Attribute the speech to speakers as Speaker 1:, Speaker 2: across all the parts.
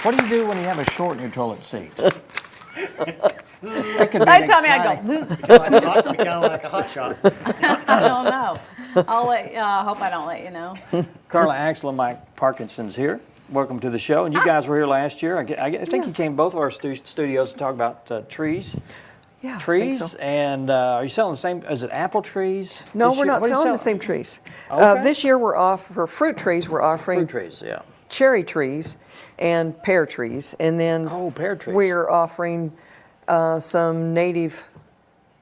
Speaker 1: What do you do when you have a short in your toilet seat? That could be
Speaker 2: They tell me I
Speaker 1: exciting.
Speaker 2: go,
Speaker 3: Kind of like a hot shot.
Speaker 2: I don't know. I'll let. I hope I don't let you know.
Speaker 1: Karla, Axel, and Mike Parkinson's here. Welcome to the show. And you guys were here last year. I think you came both of our studios to talk about trees.
Speaker 4: Yeah, I
Speaker 1: Trees,
Speaker 4: think so.
Speaker 1: and are you selling the same? Is it apple trees?
Speaker 4: No,
Speaker 1: this
Speaker 4: we're
Speaker 1: year?
Speaker 4: not
Speaker 1: What are you
Speaker 4: selling the same trees.
Speaker 1: Okay.
Speaker 4: This year for fruit trees, we're offering
Speaker 1: Fruit trees, yeah.
Speaker 4: cherry trees and pear trees. And then
Speaker 1: Pear trees.
Speaker 4: we're offering some native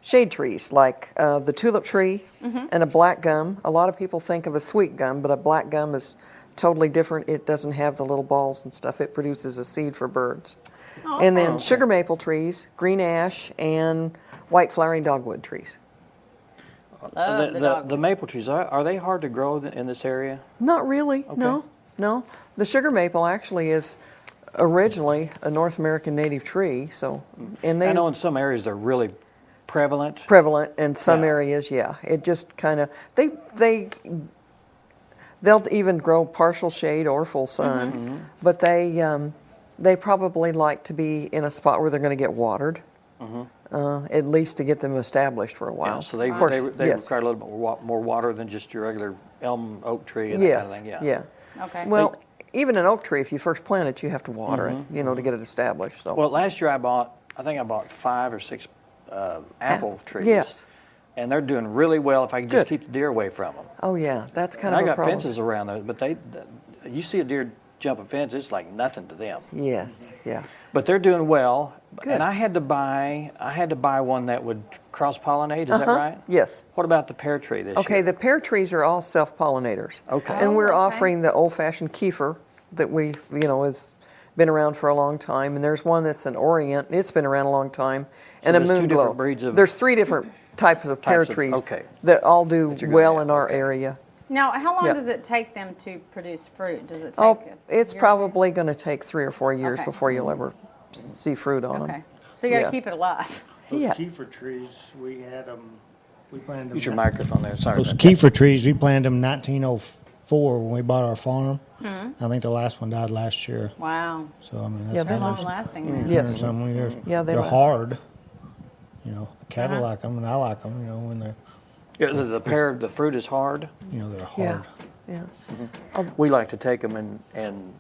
Speaker 4: shade trees like the tulip tree and a black gum. A lot of people think of a sweet gum, but a black gum is totally different. It doesn't have the little balls and stuff. It produces a seed for birds. And then sugar maple trees, green ash, and white flowering dogwood trees.
Speaker 2: Love the dog.
Speaker 1: The maple trees, are they hard to grow in this area?
Speaker 4: Not really, no. The sugar maple actually is originally a North American native tree, so, and
Speaker 1: I
Speaker 4: they
Speaker 1: know in some areas they're really prevalent.
Speaker 4: prevalent in some
Speaker 1: Yeah.
Speaker 4: areas, yeah. It just kind of, they'll even grow partial shade or full sun, but they probably like to be in a spot where they're going to get watered, at least to get them established for a while.
Speaker 1: Yeah, so they
Speaker 4: Of course, yes.
Speaker 1: require a little bit more water than just your regular elm, oak tree and that
Speaker 4: Yes,
Speaker 1: kind of thing.
Speaker 4: yeah.
Speaker 2: Okay.
Speaker 4: Well, even an oak tree, if you first plant it, you have to water it, to get it established. So.
Speaker 1: Well, last year I think I bought 5 or 6 apple trees.
Speaker 4: Yes.
Speaker 1: And they're doing really well if I can just
Speaker 4: Good.
Speaker 1: keep the deer away from them.
Speaker 4: Oh yeah, that's kind
Speaker 1: And
Speaker 4: of
Speaker 1: I
Speaker 4: a
Speaker 1: got
Speaker 4: problem.
Speaker 1: fences around those, but you see a deer jump a fence, it's like nothing to them.
Speaker 4: Yes, yeah.
Speaker 1: But they're doing well.
Speaker 4: Good.
Speaker 1: And I had to buy one that would cross-pollinate. Is that right?
Speaker 4: Yes.
Speaker 1: What about the pear tree this
Speaker 4: Okay,
Speaker 1: year?
Speaker 4: the pear trees are all self-pollinators.
Speaker 1: Okay.
Speaker 4: And we're
Speaker 2: okay.
Speaker 4: offering the old-fashioned kefir that has been around for a long time. And there's one that's an Orient. It's been around a long time. And a
Speaker 1: there's 2
Speaker 4: moon
Speaker 1: different
Speaker 4: glow.
Speaker 1: breeds of-
Speaker 4: There's 3 different types of pear
Speaker 1: Types of-
Speaker 4: trees
Speaker 1: okay.
Speaker 4: that all do
Speaker 1: you're gonna
Speaker 4: well
Speaker 1: have,
Speaker 4: in our
Speaker 1: okay.
Speaker 4: area.
Speaker 2: Now, how long
Speaker 4: Yeah.
Speaker 2: does it take them to produce fruit? Does it take?
Speaker 4: Oh,
Speaker 2: a
Speaker 4: it's
Speaker 2: year or
Speaker 4: probably going to take 3 or 4 years
Speaker 2: Okay.
Speaker 4: before you'll ever see fruit on
Speaker 2: two?
Speaker 4: them.
Speaker 2: Okay. So you got to
Speaker 4: Yeah.
Speaker 2: keep it alive.
Speaker 3: Those
Speaker 4: Yeah.
Speaker 3: kefir trees, we planted them.
Speaker 1: Use your microphone there. Sorry.
Speaker 3: Those
Speaker 1: about that.
Speaker 3: kefir trees, we planted them in 1904 when we bought our farm. I think the last one died last year.
Speaker 2: Wow.
Speaker 3: So I mean,
Speaker 4: Yeah,
Speaker 3: that's
Speaker 4: they
Speaker 2: Long
Speaker 4: last.
Speaker 2: lasting. Then.
Speaker 4: Yes.
Speaker 3: 100-something years.
Speaker 4: Yeah, they
Speaker 3: they're
Speaker 4: last.
Speaker 3: hard. The cattle
Speaker 2: Uh-huh.
Speaker 3: like them, and I like them. When they're,
Speaker 1: Yeah, the fruit is hard.
Speaker 3: they're
Speaker 4: Yeah,
Speaker 3: hard.
Speaker 4: yeah.
Speaker 1: We like to take them and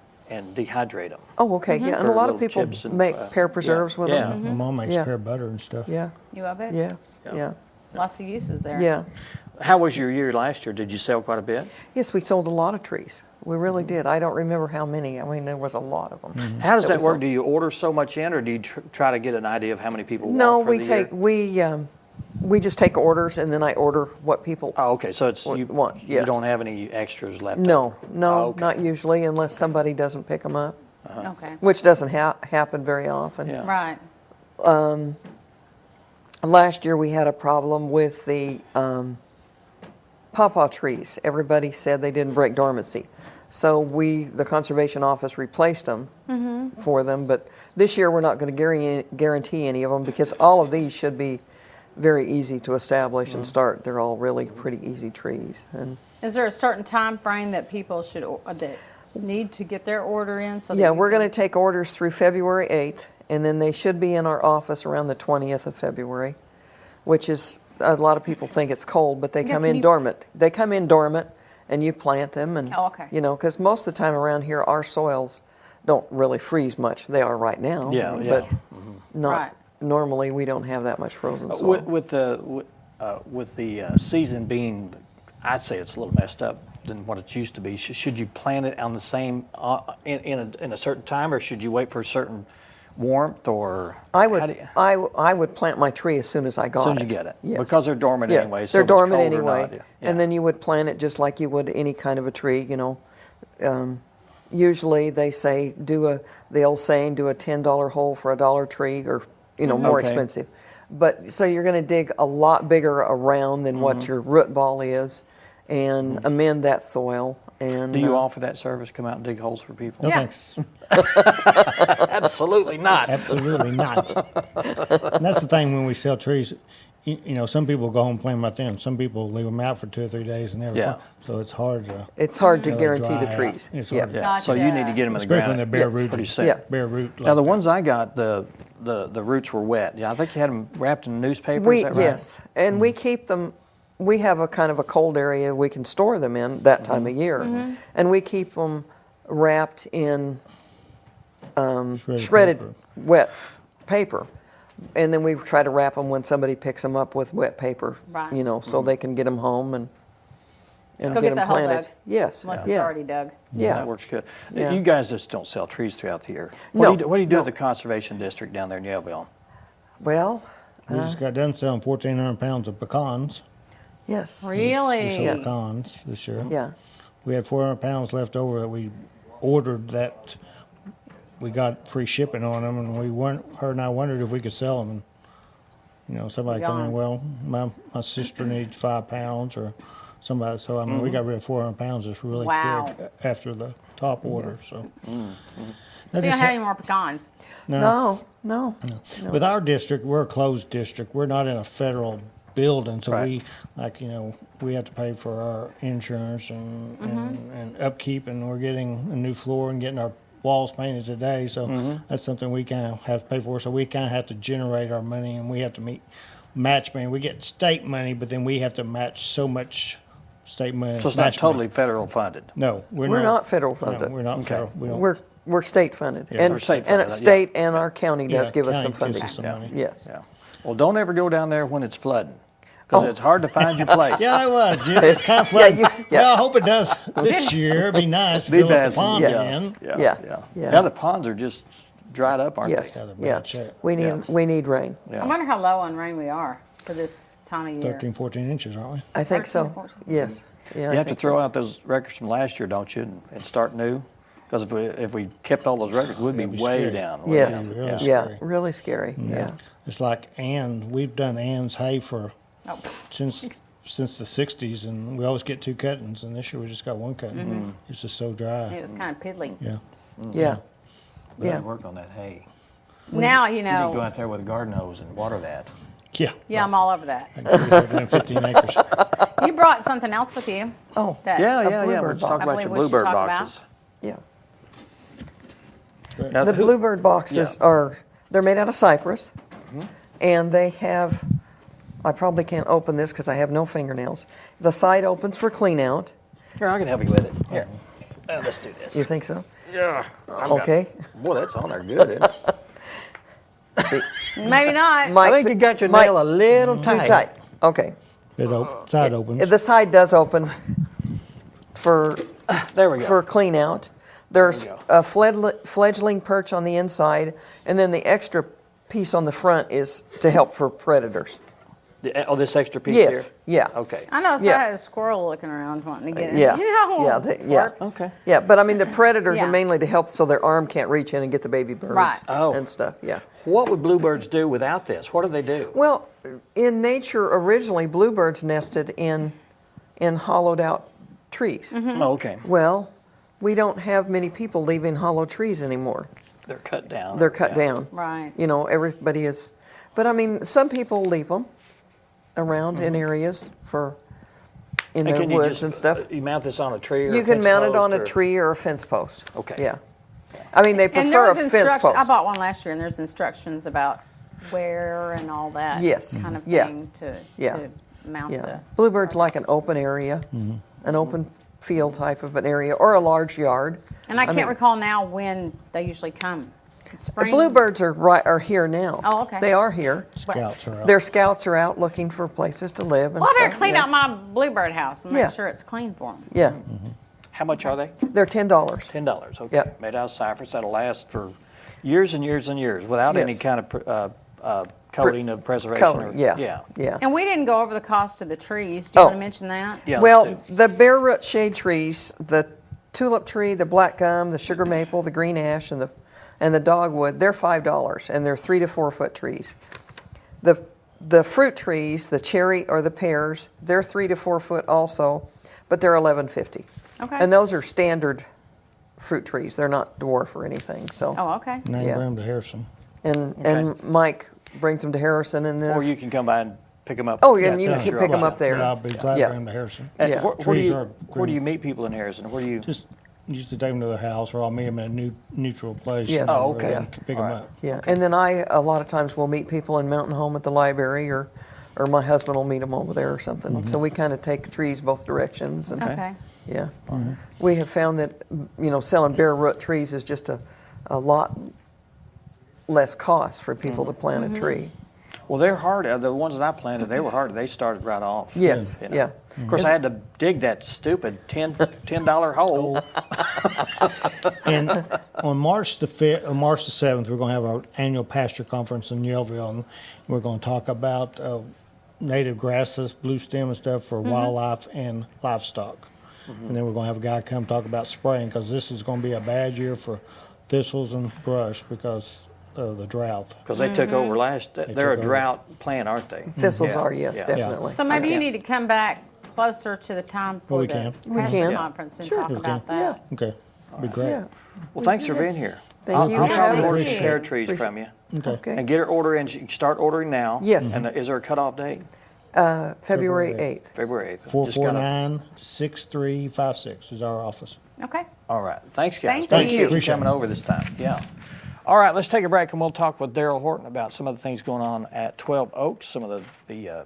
Speaker 1: dehydrate them.
Speaker 4: Oh, okay, yeah. And a
Speaker 1: For
Speaker 4: lot of
Speaker 1: little
Speaker 4: people
Speaker 1: chips and,
Speaker 4: make pear
Speaker 1: yeah,
Speaker 4: preserves with
Speaker 1: yeah.
Speaker 4: them.
Speaker 3: My mom makes
Speaker 4: Yeah.
Speaker 3: pear butter and stuff.
Speaker 4: Yeah,
Speaker 2: You love it?
Speaker 4: yes,
Speaker 1: Yeah.
Speaker 4: yeah,
Speaker 2: Lots of uses there.
Speaker 4: yeah.
Speaker 1: How was your year last year? Did you sell quite a bit?
Speaker 4: Yes, we sold a lot of trees. We really did. I don't remember how many. I mean, there was a lot of them.
Speaker 1: How does that
Speaker 4: we
Speaker 1: work?
Speaker 4: sold.
Speaker 1: Do you order so much in, or do you try to get an idea of how many people
Speaker 4: No,
Speaker 1: want for
Speaker 4: we
Speaker 1: the
Speaker 4: take
Speaker 1: year?
Speaker 4: we just take orders, and then I order what people.
Speaker 1: Oh, okay. So it's you
Speaker 4: want,
Speaker 1: You
Speaker 4: yes.
Speaker 1: don't have any extras left.
Speaker 4: No,
Speaker 1: over?
Speaker 4: no,
Speaker 1: Oh, okay.
Speaker 4: not usually, unless somebody doesn't pick them up,
Speaker 2: Okay.
Speaker 4: which doesn't happen very often.
Speaker 1: Yeah.
Speaker 2: Right.
Speaker 4: Last year we had a problem with the pawpaw trees. Everybody said they didn't break dormancy. So the conservation office replaced them for them. But this year we're not going to guarantee any of them because all of these should be very easy to establish and start. They're all really pretty easy trees. And
Speaker 2: Is there a certain time frame that people that need to get their order in? So that
Speaker 4: yeah,
Speaker 2: you
Speaker 4: we're
Speaker 2: can-
Speaker 4: going to take orders through February 8th, and then they should be in our office around the 20th of February, which is, a lot of people think it's cold, but they
Speaker 2: Yeah,
Speaker 4: come
Speaker 2: can
Speaker 4: in
Speaker 2: you-
Speaker 4: dormant. They come in dormant, and you plant them, and
Speaker 2: Oh, okay.
Speaker 4: because most of the time around here, our soils don't really freeze much. They are right now,
Speaker 1: Yeah,
Speaker 4: but
Speaker 1: yeah.
Speaker 4: not
Speaker 2: Right.
Speaker 4: normally. We don't have that much frozen soil.
Speaker 1: With the season being, I'd say it's a little messed up than what it used to be. Should you plant it on the same in a certain time, or should you wait for a certain warmth, or
Speaker 4: I
Speaker 1: how
Speaker 4: would
Speaker 1: do you-
Speaker 4: I would plant my tree as soon as I got it.
Speaker 1: as soon as you get it,
Speaker 4: Yes.
Speaker 1: because they're dormant
Speaker 4: Yeah,
Speaker 1: anyway. So
Speaker 4: they're
Speaker 1: if it's
Speaker 4: dormant
Speaker 1: cold or
Speaker 4: anyway,
Speaker 1: not, yeah.
Speaker 4: and then you would plant it just like you would any kind of a tree. Usually they say the old saying, do a $10 hole for a dollar tree, or more
Speaker 1: Okay.
Speaker 4: expensive. But so you're going to dig a lot bigger around than what your root ball is, and amend that soil. And
Speaker 1: Do you offer that service? Come out and dig holes for people?
Speaker 3: No
Speaker 2: Yeah.
Speaker 3: thanks.
Speaker 1: Absolutely not.
Speaker 3: Absolutely not. And that's the thing when we sell trees. you know, some people go home and play them right then. Some people leave them out for 2 or 3 days and never
Speaker 1: Yeah.
Speaker 3: come. So it's hard to
Speaker 4: It's hard to
Speaker 3: really
Speaker 4: guarantee
Speaker 3: dry
Speaker 4: the
Speaker 3: out.
Speaker 4: trees.
Speaker 3: It's
Speaker 4: Yeah.
Speaker 3: hard to-
Speaker 1: Yeah, so you need to get them in the
Speaker 3: especially when
Speaker 1: ground.
Speaker 3: they're bare
Speaker 4: Yes.
Speaker 3: rooted.
Speaker 1: Pretty soon.
Speaker 4: Yeah.
Speaker 3: Bare root.
Speaker 1: Now, the
Speaker 3: like
Speaker 1: ones I got, the roots were wet. Yeah, I think you had them wrapped in newspaper, is
Speaker 4: We,
Speaker 1: that right?
Speaker 4: yes, and we keep them, we have a kind of a cold area we can store them in that time of year. And we keep them wrapped in shredded
Speaker 3: paper.
Speaker 4: wet paper. And then we try to wrap them when somebody picks them up with wet paper,
Speaker 2: Right.
Speaker 4: you know, so they can get them home and
Speaker 2: Go
Speaker 4: get
Speaker 2: get
Speaker 4: them
Speaker 2: the hole
Speaker 4: planted.
Speaker 2: dug.
Speaker 4: Yes,
Speaker 2: Unless it's
Speaker 4: yeah,
Speaker 2: already dug.
Speaker 4: yeah.
Speaker 1: That works good.
Speaker 4: Yeah.
Speaker 1: You guys just don't sell trees throughout the year.
Speaker 4: No,
Speaker 1: What do you do
Speaker 4: no.
Speaker 1: at the conservation district down there in Yellville?
Speaker 4: Well,
Speaker 3: We just got done selling 1,400 pounds of pecans.
Speaker 4: yes,
Speaker 3: We
Speaker 2: Really?
Speaker 3: sold pecans this year.
Speaker 4: yeah.
Speaker 3: We had 400 pounds left over that we ordered that we got free shipping on them, and her and I wondered if we could sell them. And, you know, somebody come in,
Speaker 2: Gone.
Speaker 3: well, my sister needs 5 pounds or somebody. So, I mean, we got rid of 400 pounds just really
Speaker 2: Wow.
Speaker 3: quick after the top order. So,
Speaker 2: So you don't have any more pecans?
Speaker 4: No, no.
Speaker 3: with our district, we're a closed district. We're not in a federal building, so
Speaker 1: Right.
Speaker 3: we, like, you know, we have to pay for our insurance and upkeep, and we're getting a new floor and getting our walls painted today, so that's something we kind of have to pay for. So we kind of have to generate our money, and we have to match money. We get state money, but then we have to match so much state money.
Speaker 1: So it's not
Speaker 3: match
Speaker 1: totally
Speaker 3: money.
Speaker 1: federal funded?
Speaker 3: No,
Speaker 4: We're not federal
Speaker 3: No,
Speaker 4: funded.
Speaker 3: we're not
Speaker 1: Okay.
Speaker 3: federal. We don't,
Speaker 4: We're state funded.
Speaker 3: Yeah,
Speaker 4: And,
Speaker 1: we're state
Speaker 4: and
Speaker 1: funded,
Speaker 4: it's
Speaker 1: yeah.
Speaker 4: state and our county does
Speaker 3: Yeah,
Speaker 4: give us
Speaker 3: county
Speaker 4: some
Speaker 3: gives
Speaker 4: funding.
Speaker 3: us some money.
Speaker 4: Yes.
Speaker 1: Yeah. Well, don't ever go down there when it's flooding, because it's hard to find your place.
Speaker 3: Yeah, it was. Yeah, it's kind of
Speaker 4: Yeah,
Speaker 3: fun.
Speaker 4: yeah.
Speaker 3: Well, I hope it does this year. It'd be nice to
Speaker 1: Be
Speaker 3: fill up
Speaker 1: bad
Speaker 3: the pond
Speaker 4: yeah.
Speaker 3: again.
Speaker 1: Yeah,
Speaker 4: Yeah,
Speaker 1: yeah.
Speaker 4: yeah.
Speaker 1: Now the ponds are just dried up, aren't
Speaker 4: Yes,
Speaker 3: Yeah, they're
Speaker 4: yeah.
Speaker 3: bad shape.
Speaker 4: We need,
Speaker 1: Yeah.
Speaker 4: we need rain.
Speaker 1: they?
Speaker 2: I
Speaker 1: Yeah.
Speaker 2: wonder how low on rain we are for this time of year.
Speaker 3: 13, 14 inches, aren't we?
Speaker 4: I think
Speaker 2: 13 or
Speaker 4: so.
Speaker 2: 14.
Speaker 4: Yes. Yeah, I
Speaker 1: You have to
Speaker 4: think
Speaker 1: throw
Speaker 4: so.
Speaker 1: out those records from last year, don't you, and start new? Because if we kept all those records, we'd be
Speaker 3: It'd be
Speaker 1: way
Speaker 3: scary.
Speaker 1: down.
Speaker 4: Yes,
Speaker 3: Yeah, really
Speaker 4: yeah,
Speaker 3: scary.
Speaker 4: really scary, yeah.
Speaker 3: It's like Ann. We've done Ann's hay for
Speaker 2: Oh,
Speaker 3: since the 60s, and we always get 2 cuttings, and this year we just got 1 cutting. It's just so dry.
Speaker 2: it was kind of piddly.
Speaker 3: Yeah.
Speaker 4: Yeah,
Speaker 1: We
Speaker 4: yeah.
Speaker 1: gotta work on that hay.
Speaker 2: Now you
Speaker 1: You need to go
Speaker 2: know.
Speaker 1: out there with a garden hose and water that.
Speaker 3: Yeah.
Speaker 2: Yeah, I'm all over that.
Speaker 3: I can see they're doing 15 acres.
Speaker 2: You brought something else with you.
Speaker 4: Oh,
Speaker 2: That
Speaker 1: Yeah, yeah, yeah.
Speaker 4: bluebird
Speaker 1: Let's talk
Speaker 4: box.
Speaker 1: about
Speaker 2: I
Speaker 1: your
Speaker 2: believe we should
Speaker 1: bluebird
Speaker 2: talk about.
Speaker 1: boxes.
Speaker 4: yeah.
Speaker 1: Now,
Speaker 4: The
Speaker 1: who-
Speaker 4: bluebird boxes
Speaker 1: Yeah.
Speaker 4: they're made out of cypress, and they have, I probably can't open this because I have no fingernails. The side opens for clean out.
Speaker 1: Here, I can help you with it. Here, let's do this.
Speaker 4: You think so?
Speaker 1: Yeah.
Speaker 4: Okay.
Speaker 1: Boy, that's on there good, isn't it?
Speaker 2: Maybe not.
Speaker 4: Mike,
Speaker 1: I think you got your
Speaker 4: Mike,
Speaker 1: nail a little
Speaker 4: too
Speaker 1: tight.
Speaker 4: tight. Okay.
Speaker 3: Side opens.
Speaker 4: The side does open for
Speaker 1: There we go.
Speaker 4: for clean out. There's
Speaker 1: There we
Speaker 4: a fledgling perch on the inside, and then the extra piece on the front is to help for predators.
Speaker 1: Oh, this extra piece
Speaker 4: Yes,
Speaker 1: here?
Speaker 4: yeah.
Speaker 1: Okay.
Speaker 2: I noticed
Speaker 4: Yeah.
Speaker 2: I had a squirrel looking around wanting to get in.
Speaker 4: Yeah,
Speaker 2: You know,
Speaker 4: yeah, yeah.
Speaker 2: squirt.
Speaker 1: Okay.
Speaker 4: Yeah, but I mean the predators
Speaker 2: Yeah.
Speaker 4: are mainly to help so their arm can't reach in and get the baby birds
Speaker 2: Right.
Speaker 1: Oh.
Speaker 4: and stuff. Yeah.
Speaker 1: What would bluebirds do without this? What do they do?
Speaker 4: Well, in nature, originally bluebirds nested in hollowed out trees.
Speaker 1: Oh, okay.
Speaker 4: Well, we don't have many people leaving hollow trees anymore.
Speaker 1: They're cut down.
Speaker 4: They're cut
Speaker 1: Yeah.
Speaker 4: down.
Speaker 2: Right.
Speaker 4: You know, everybody is. But I mean, some people leave them around in areas in
Speaker 1: And
Speaker 4: their
Speaker 1: can you
Speaker 4: woods
Speaker 1: just,
Speaker 4: and stuff.
Speaker 1: You mount this on a tree or
Speaker 4: You
Speaker 1: a
Speaker 4: can
Speaker 1: fence
Speaker 4: mount it
Speaker 1: post
Speaker 4: on a
Speaker 1: or-
Speaker 4: tree or a fence post.
Speaker 1: Okay.
Speaker 4: Yeah. I mean, they
Speaker 2: And
Speaker 4: prefer
Speaker 2: there
Speaker 4: a
Speaker 2: was
Speaker 4: fence
Speaker 2: instructions. I
Speaker 4: post.
Speaker 2: bought one last year, and there's instructions about where and all that
Speaker 4: Yes.
Speaker 2: kind of
Speaker 4: Yeah.
Speaker 2: thing
Speaker 4: Yeah.
Speaker 2: to mount
Speaker 4: Yeah.
Speaker 2: the.
Speaker 4: Bluebirds like an open area, an open field type of an area, or a large yard.
Speaker 2: And I can't
Speaker 4: mean,
Speaker 2: recall now when they usually come.
Speaker 4: The
Speaker 2: Spring.
Speaker 4: bluebirds are here now.
Speaker 2: Oh, okay.
Speaker 4: They are here.
Speaker 3: Scouts are out.
Speaker 4: Their scouts are out looking for places to live and
Speaker 2: Well, I better
Speaker 4: stuff.
Speaker 2: clean
Speaker 4: yeah.
Speaker 2: out my bluebird house and
Speaker 4: Yeah.
Speaker 2: make sure it's clean for them.
Speaker 4: Yeah,
Speaker 1: How much are they?
Speaker 4: they're $10.
Speaker 1: $10. Okay.
Speaker 4: Yep.
Speaker 1: Made out of cypress. That'll last for years and years and years without any
Speaker 4: Yes.
Speaker 1: kind of coating of preservation.
Speaker 4: Color,
Speaker 1: or-
Speaker 4: yeah,
Speaker 1: Yeah.
Speaker 4: yeah.
Speaker 2: And we didn't go over the cost of the trees. Do you
Speaker 4: Oh.
Speaker 2: want to mention that?
Speaker 1: Yeah,
Speaker 4: Well,
Speaker 1: let's do.
Speaker 4: the bare root shade trees, the tulip tree, the black gum, the sugar maple, the green ash, and the dogwood, they're $5, and they're 3 to 4 foot trees. The fruit trees, the cherry or the pears, they're 3 to 4 foot also, but they're $11.50.
Speaker 2: Okay.
Speaker 4: And those are standard fruit trees. They're not dwarf or anything. So,
Speaker 2: Oh, okay.
Speaker 3: 9
Speaker 4: yeah.
Speaker 3: gram to Harrison.
Speaker 4: and Mike brings them to Harrison, and then
Speaker 1: Or you can come by and pick them up.
Speaker 4: Oh, yeah, and you
Speaker 1: at
Speaker 4: can
Speaker 1: your
Speaker 4: pick 'em
Speaker 1: office.
Speaker 4: up there.
Speaker 3: But I'll be glad
Speaker 4: Yeah.
Speaker 3: to bring them to Harrison.
Speaker 1: And
Speaker 4: Yeah.
Speaker 1: where do
Speaker 3: Trees
Speaker 1: you
Speaker 3: are
Speaker 1: where do you meet people in Harrison? Where do you?
Speaker 3: Just used to take them to the house, or I'll meet them in a neutral place.
Speaker 4: Yes.
Speaker 1: Oh,
Speaker 3: where
Speaker 1: okay.
Speaker 3: they can pick them
Speaker 1: All right.
Speaker 3: up.
Speaker 4: Yeah, and then a lot of times we'll meet people in Mountain Home at the library, or my husband will meet them over there or something. So we kind of take trees both directions. And,
Speaker 2: Okay.
Speaker 4: Yeah. We have found that, selling bare root trees is just a lot less cost for people to plant a tree.
Speaker 1: Well, they're hard. The ones that I planted, they were hard. They started right off.
Speaker 4: Yes,
Speaker 1: you know.
Speaker 4: yeah.
Speaker 1: Of course, I had to dig that stupid $10 hole.
Speaker 3: And on March the 5th, or March the 7th, we're going to have our annual pasture conference in Yellville, and we're going to talk about native grasses, blue stem and stuff for wildlife and livestock. And then we're going to have a guy come talk about spraying, because this is going to be a bad year for thistles and brush because of the drought.
Speaker 1: Because they took over last. They're a
Speaker 3: took over.
Speaker 1: drought plant, aren't they?
Speaker 4: Thistles
Speaker 1: Yeah,
Speaker 4: are, yes,
Speaker 1: yeah.
Speaker 4: definitely.
Speaker 2: So maybe you
Speaker 1: Okay.
Speaker 2: need to come back closer to the time for
Speaker 3: we
Speaker 2: the
Speaker 3: can.
Speaker 4: We
Speaker 2: pasture
Speaker 4: can.
Speaker 2: conference and
Speaker 4: Sure.
Speaker 2: talk
Speaker 3: We
Speaker 2: about
Speaker 3: can.
Speaker 2: that.
Speaker 3: Okay, be great.
Speaker 4: Yeah.
Speaker 1: Well, thanks for being here.
Speaker 4: Thank you
Speaker 1: I'll
Speaker 4: for
Speaker 1: probably
Speaker 4: having
Speaker 1: order
Speaker 2: us.
Speaker 1: some pear trees
Speaker 4: Appreciate-
Speaker 1: from you.
Speaker 4: Okay.
Speaker 1: And get her order in. You can start ordering now.
Speaker 4: Yes.
Speaker 1: And is there a cutoff date?
Speaker 4: February
Speaker 3: February
Speaker 4: 8th.
Speaker 1: February 8th. Just gotta-
Speaker 3: 449-6356 is our office.
Speaker 2: Okay.
Speaker 1: All right. Thanks, guys.
Speaker 2: Thank
Speaker 1: Thank
Speaker 2: you.
Speaker 1: you for
Speaker 3: Appreciate
Speaker 1: coming
Speaker 3: it.
Speaker 1: over this time. Yeah. All right, let's take a break and we'll talk with Daryl Horton about some of the things going on at 12 Oaks, some of the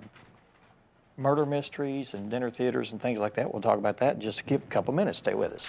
Speaker 1: murder mysteries and dinner theaters and things like that. We'll talk about that in just a couple minutes. Stay with us.